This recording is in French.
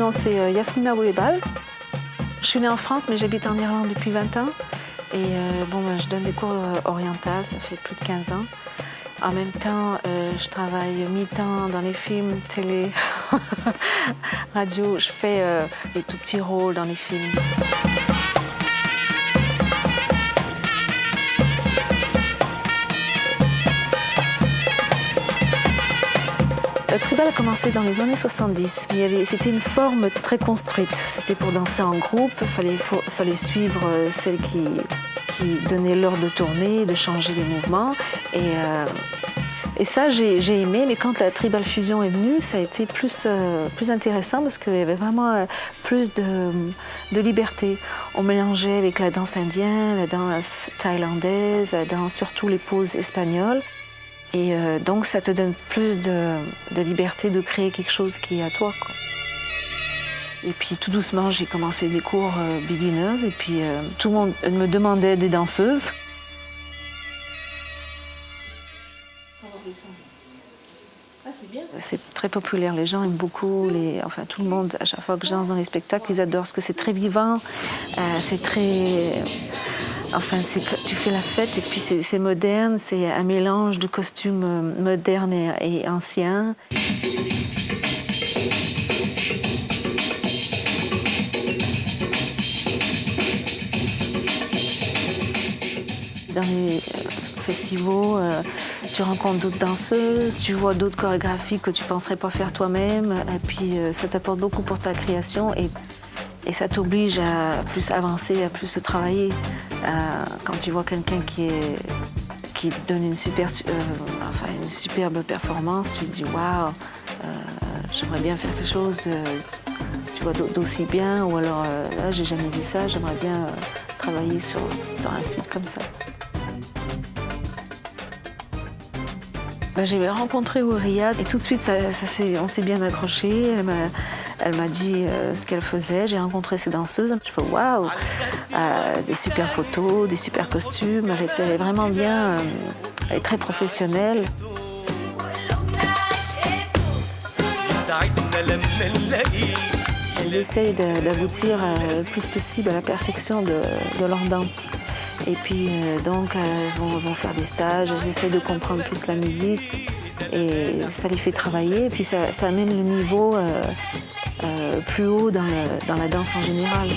nom, c'est Yasmina Ouebal. Je suis née en France, mais j'habite en Irlande depuis 20 ans. Et je donne des cours orientales, ça fait plus de 15 ans. En même temps, je travaille mi-temps dans les films, télé, radio. Je fais des tout petits rôles dans les films. Le tribal a commencé dans les années 70. C'était une forme très construite. C'était pour danser en groupe. Il fallait suivre celles qui donnaient l'ordre de tourner, de changer les mouvements. Et ça, j'ai aimé. Mais quand la tribal fusion est venue, ça a été plus intéressant parce qu'il y avait vraiment plus de liberté. On mélangeait avec la danse indienne, la danse thaïlandaise, la danse, surtout les poses espagnoles. Et donc, ça te donne plus de liberté de créer quelque chose qui est à toi, quoi. Et puis, tout doucement, j'ai commencé des cours beginners. Et puis, tout le monde me demandait des danseuses. C'est bien. C'est très populaire. Les gens aiment beaucoup. Tout le monde, à chaque fois que je danse dans les spectacles, ils adorent parce que c'est très vivant. C'est très... tu fais la fête et puis c'est moderne, c'est un mélange de costumes modernes et anciens. Dans les festivals, tu rencontres d'autres danseuses, tu vois d'autres chorégraphies que tu ne penserais pas faire toi-même. Et puis ça t'apporte beaucoup pour ta création. Et ça t'oblige à plus avancer, à plus travailler. Quand tu vois quelqu'un qui donne une superbe performance, tu te dis waouh, j'aimerais bien faire quelque chose d'aussi bien. Ou alors là, j'ai jamais vu ça, j'aimerais bien travailler sur un style comme ça. J'ai rencontré Ouria et tout de suite, on s'est bien accroché. Elle m'a dit ce qu'elle faisait. J'ai rencontré ces danseuses. Je fais waouh, des super photos, des super costumes. Elle était vraiment bien, elle est très professionnelle. Elles essayent d'aboutir le plus possible à la perfection de leur danse. Et puis donc elles vont faire des stages, elles essayent de comprendre plus la musique et ça les fait travailler. Et puis ça amène le niveau plus haut dans la danse en général.